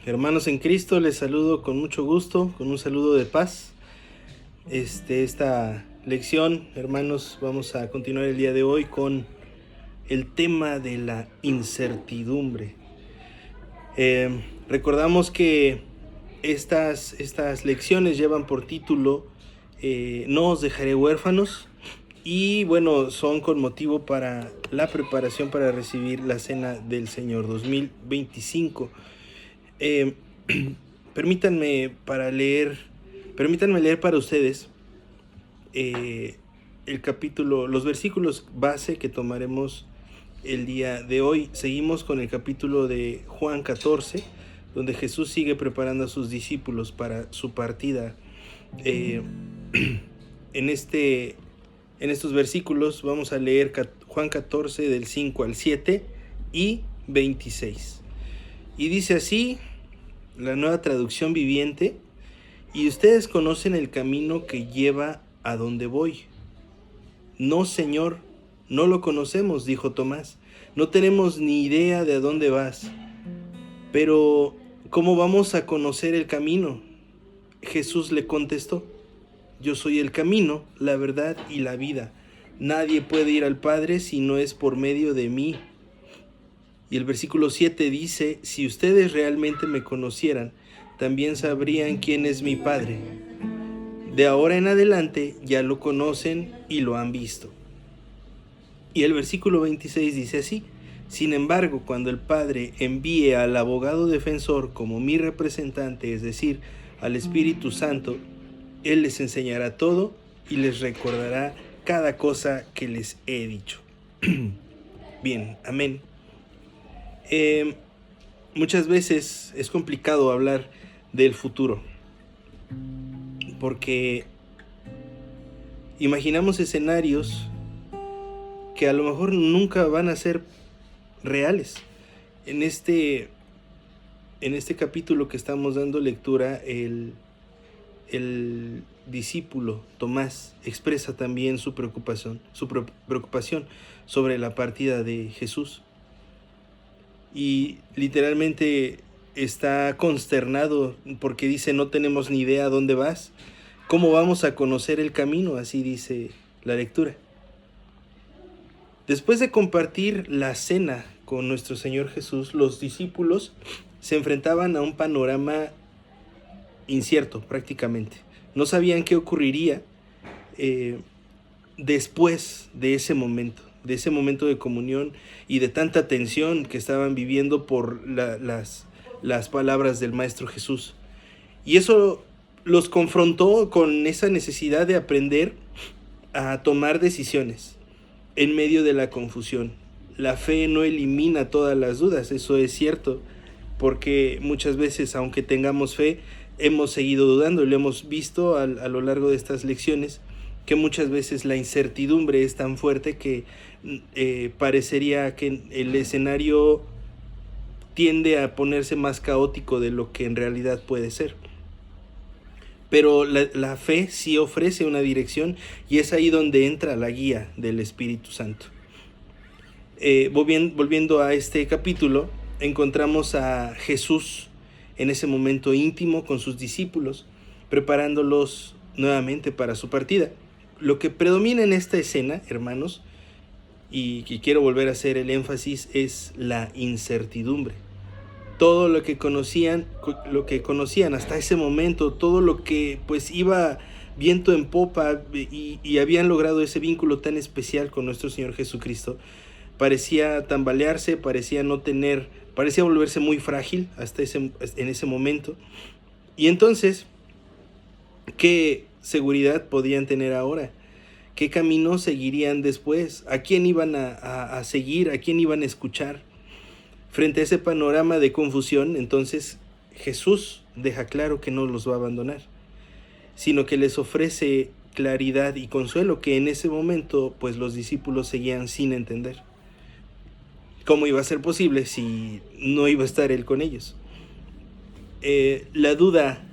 Hermanos en Cristo, les saludo con mucho gusto, con un saludo de paz. Esta lección, hermanos, vamos a continuar el día de hoy con el tema de la incertidumbre. Recordamos que estas lecciones llevan por título No os dejaré huérfanos, y bueno, son con motivo para la preparación para recibir la Cena del Señor 2025. Permítanme leer para ustedes el capítulo, los versículos base que tomaremos el día de hoy. Seguimos con el capítulo de Juan 14, donde Jesús sigue preparando a sus discípulos para su partida. En estos versículos vamos a leer Juan 14 del 5 al 7 y 26. Y dice así la Nueva Traducción Viviente: y ustedes conocen el camino que lleva a donde voy. No, Señor, no lo conocemos, dijo Tomás. No tenemos ni idea de a dónde vas. Pero, ¿cómo vamos a conocer el camino? Jesús le contestó: yo soy el camino, la verdad y la vida. Nadie puede ir al Padre si no es por medio de mí. Y el versículo 7 dice: si ustedes realmente me conocieran, también sabrían quién es mi Padre. De ahora en adelante ya lo conocen y lo han visto. Y el versículo 26 dice así: sin embargo, cuando el Padre envíe al abogado defensor como mi representante, es decir, al Espíritu Santo, Él les enseñará todo y les recordará cada cosa que les he dicho. Bien, amén. Muchas veces es complicado hablar del futuro, porque imaginamos escenarios que a lo mejor nunca van a ser reales. En este capítulo que estamos dando lectura, el discípulo Tomás expresa también su preocupación sobre la partida de Jesús. Y literalmente está consternado porque dice: no tenemos ni idea a dónde vas. ¿Cómo vamos a conocer el camino? Así dice la lectura. Después de compartir la cena con nuestro Señor Jesús, los discípulos se enfrentaban a un panorama incierto prácticamente. No sabían qué ocurriría después de ese momento de comunión y de tanta tensión que estaban viviendo por las palabras del Maestro Jesús. Y eso los confrontó con esa necesidad de aprender a tomar decisiones en medio de la confusión. La fe no elimina todas las dudas, eso es cierto, porque muchas veces, aunque tengamos fe, hemos seguido dudando. Lo hemos visto a lo largo de estas lecciones, que muchas veces la incertidumbre es tan fuerte que parecería que el escenario tiende a ponerse más caótico de lo que en realidad puede ser. Pero la fe sí ofrece una dirección, y es ahí donde entra la guía del Espíritu Santo. Volviendo a este capítulo, encontramos a Jesús en ese momento íntimo con sus discípulos, preparándolos nuevamente para su partida. Lo que predomina en esta escena, hermanos, y quiero volver a hacer el énfasis, es la incertidumbre. Todo lo que conocían hasta ese momento, todo lo que pues iba viento en popa y habían logrado ese vínculo tan especial con nuestro Señor Jesucristo, parecía tambalearse, parecía volverse muy frágil en ese momento. Y entonces, ¿qué seguridad podían tener ahora? ¿Qué camino seguirían después? ¿A quién iban a seguir? ¿A quién iban a escuchar? Frente a ese panorama de confusión, entonces Jesús deja claro que no los va a abandonar, sino que les ofrece claridad y consuelo que en ese momento pues los discípulos seguían sin entender. ¿Cómo iba a ser posible si no iba a estar Él con ellos? La duda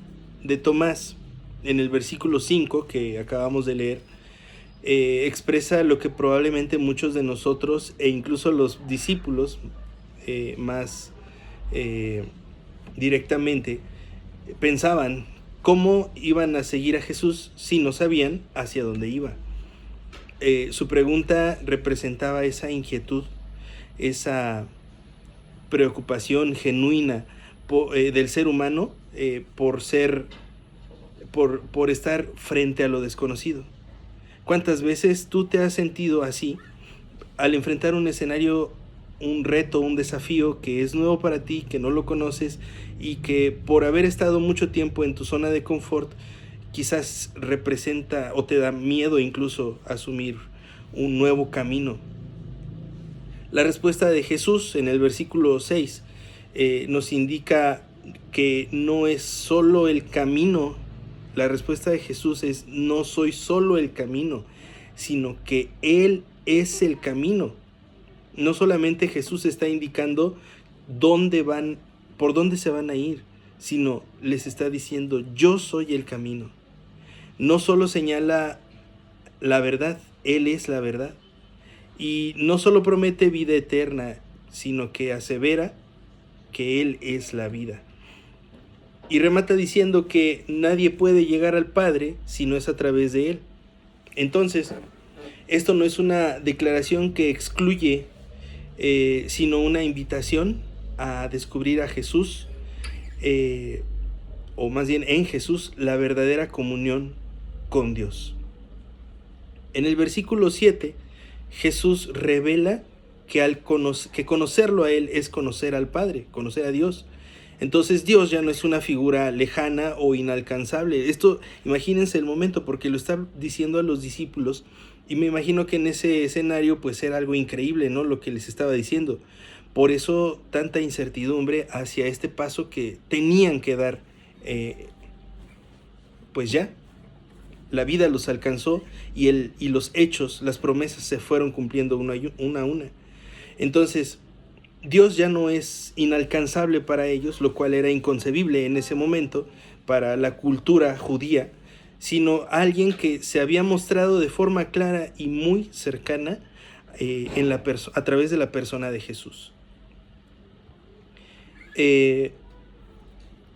de Tomás en el versículo 5 que acabamos de leer expresa lo que probablemente muchos de nosotros e incluso los discípulos más directamente pensaban cómo iban a seguir a Jesús si no sabían hacia dónde iba. Su pregunta representaba esa inquietud, esa preocupación genuina del ser humano por estar frente a lo desconocido. ¿Cuántas veces tú te has sentido así al enfrentar un escenario, un reto, un desafío que es nuevo para ti, que no lo conoces y que por haber estado mucho tiempo en tu zona de confort, quizás representa o te da miedo incluso asumir un nuevo camino? La respuesta de Jesús en el versículo 6 nos indica que no es solo el camino. La respuesta de Jesús es: no soy solo el camino, sino que Él es el camino. No solamente Jesús está indicando por dónde se van a ir, sino les está diciendo: yo soy el camino. No solo señala la verdad, Él es la verdad. Y no solo promete vida eterna, sino que asevera que Él es la vida. Y remata diciendo que nadie puede llegar al Padre si no es a través de Él. Entonces, esto no es una declaración que excluye, sino una invitación a descubrir a Jesús, o más bien en Jesús, la verdadera comunión con Dios. En el versículo 7, Jesús revela que conocerlo a Él es conocer al Padre, conocer a Dios. Entonces Dios ya no es una figura lejana o inalcanzable. Esto, imagínense el momento, porque lo está diciendo a los discípulos, y me imagino que en ese escenario pues era algo increíble, ¿no?, lo que les estaba diciendo. Por eso tanta incertidumbre hacia este paso que tenían que dar. Pues ya, la vida los alcanzó y los hechos, las promesas se fueron cumpliendo una a una. Entonces, Dios ya no es inalcanzable para ellos, lo cual era inconcebible en ese momento para la cultura judía, sino alguien que se había mostrado de forma clara y muy cercana a través de la persona de Jesús.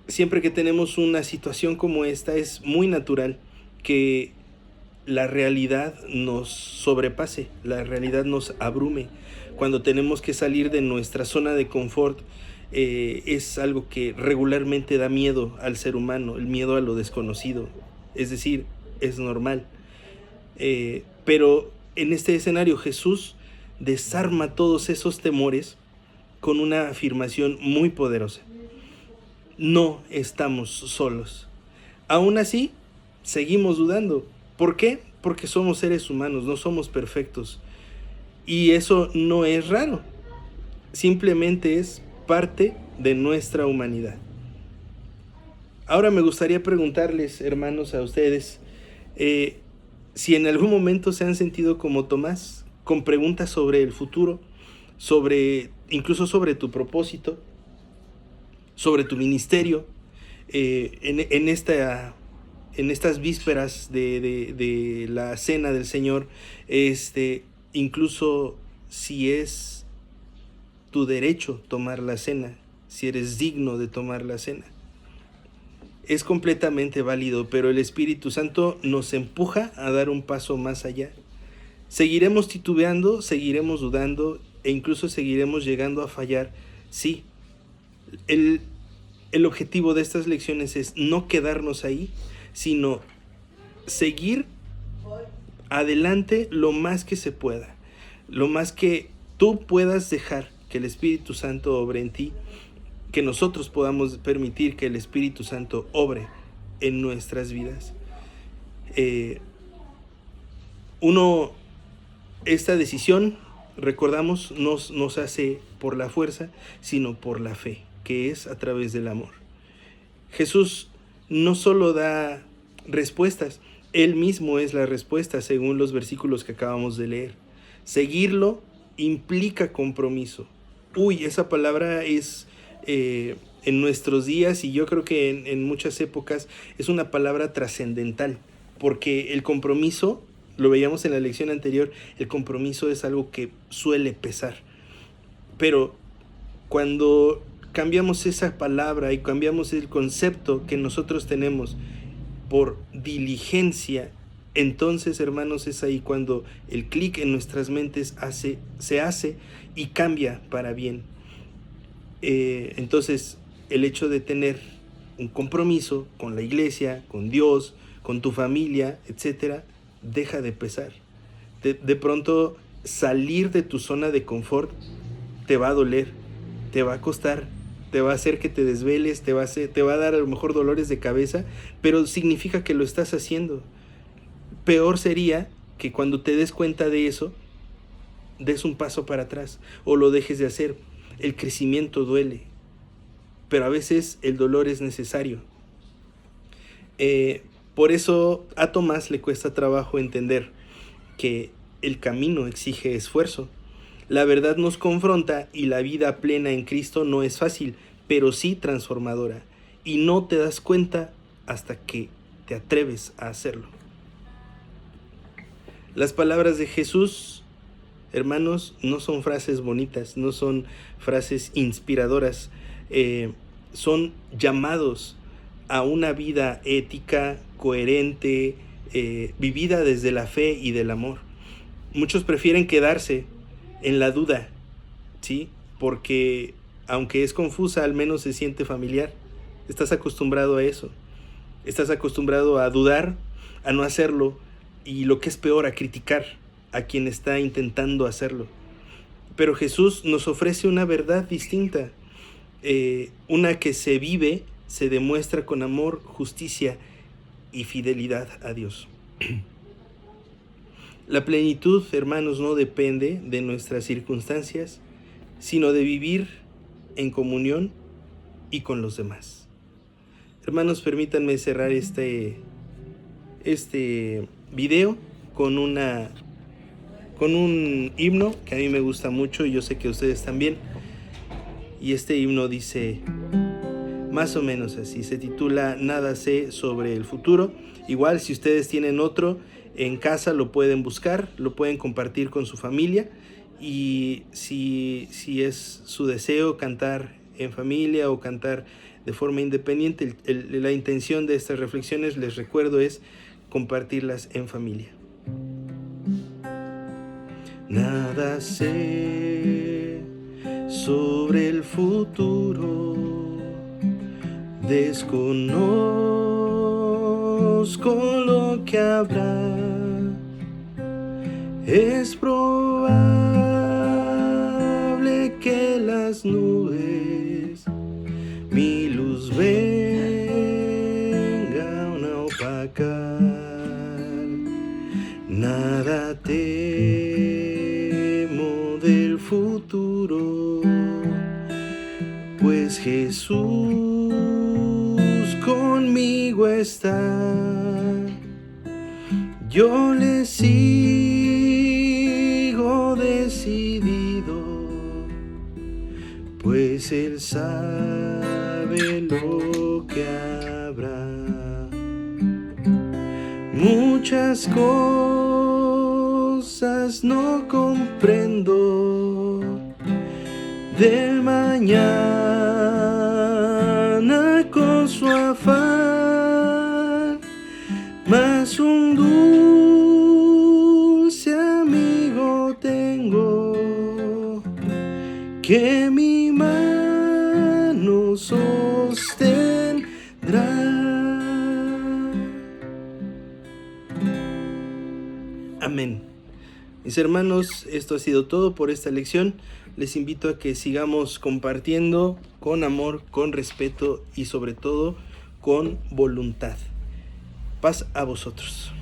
Siempre que tenemos una situación como esta, es muy natural que la realidad nos sobrepase, la realidad nos abrume. Cuando tenemos que salir de nuestra zona de confort, es algo que regularmente da miedo al ser humano, el miedo a lo desconocido. Es decir, es normal. Pero en este escenario Jesús desarma todos esos temores con una afirmación muy poderosa: no estamos solos. Aún así, seguimos dudando. ¿Por qué? Porque somos seres humanos, no somos perfectos. Y eso no es raro, simplemente es parte de nuestra humanidad. Ahora me gustaría preguntarles, hermanos, a ustedes, si en algún momento se han sentido como Tomás, con preguntas sobre el futuro, incluso sobre tu propósito, sobre tu ministerio, en estas vísperas de la cena del Señor, incluso si es tu derecho tomar la cena, si eres digno de tomar la cena. Es completamente válido, pero el Espíritu Santo nos empuja a dar un paso más allá. Seguiremos titubeando, seguiremos dudando e incluso seguiremos llegando a fallar. Sí, el objetivo de estas lecciones es no quedarnos ahí, sino seguir adelante lo más que se pueda, lo más que tú puedas dejar que el Espíritu Santo obre en ti, que nosotros podamos permitir que el Espíritu Santo obre en nuestras vidas. Esta decisión, recordamos, nos hace por la fuerza, sino por la fe, que es a través del amor. Jesús no solo da respuestas, Él mismo es la respuesta según los versículos que acabamos de leer. Seguirlo implica compromiso. Esa palabra es en nuestros días, y yo creo que en muchas épocas, es una palabra trascendental, porque el compromiso, lo veíamos en la lección anterior, el compromiso es algo que suele pesar. Pero cuando cambiamos esa palabra y cambiamos el concepto que nosotros tenemos por diligencia, entonces, hermanos, es ahí cuando el clic en nuestras mentes se hace y cambia para bien. Entonces, el hecho de tener un compromiso con la iglesia, con Dios, con tu familia, etcétera, deja de pesar. De pronto, salir de tu zona de confort te va a doler, te va a costar, te va a hacer que te desveles, te va a dar a lo mejor dolores de cabeza, pero significa que lo estás haciendo. Peor sería que cuando te des cuenta de eso, des un paso para atrás o lo dejes de hacer. El crecimiento duele, pero a veces el dolor es necesario. Por eso a Tomás le cuesta trabajo entender que el camino exige esfuerzo. La verdad nos confronta y la vida plena en Cristo no es fácil, pero sí transformadora. Y no te das cuenta hasta que te atreves a hacerlo. Las palabras de Jesús, hermanos, no son frases bonitas, no son frases inspiradoras, son llamados a una vida ética, coherente, vivida desde la fe y del amor. Muchos prefieren quedarse en la duda, ¿sí? Porque aunque es confusa, al menos se siente familiar. Estás acostumbrado a eso. Estás acostumbrado a dudar, a no hacerlo, y lo que es peor, a criticar a quien está intentando hacerlo. Pero Jesús nos ofrece una verdad distinta, una que se vive, se demuestra con amor, justicia y fidelidad a Dios. La plenitud, hermanos, no depende de nuestras circunstancias, sino de vivir en comunión y con los demás. Hermanos, permítanme cerrar este video con un himno que a mí me gusta mucho y yo sé que a ustedes también. Y este himno dice más o menos así, se titula Nada sé sobre el futuro. Igual, si ustedes tienen otro en casa, lo pueden buscar, lo pueden compartir con su familia, y si es su deseo cantar en familia o cantar de forma independiente, la intención de estas reflexiones, les recuerdo, es compartirlas en familia. Nada sé sobre el futuro, desconozco lo que habrá. Es probable que las nubes mi luz vengan a opacar. Nada temo del futuro, pues Jesús conmigo está. Yo le sigo decidido, pues Él sabe lo que habrá. Muchas cosas no comprendo del mañana con su afán, mas un dulce amigo tengo que mi mano sostendrá. Amén. Mis hermanos, esto ha sido todo por esta lección. Les invito a que sigamos compartiendo con amor, con respeto y sobre todo con voluntad. Paz a vosotros.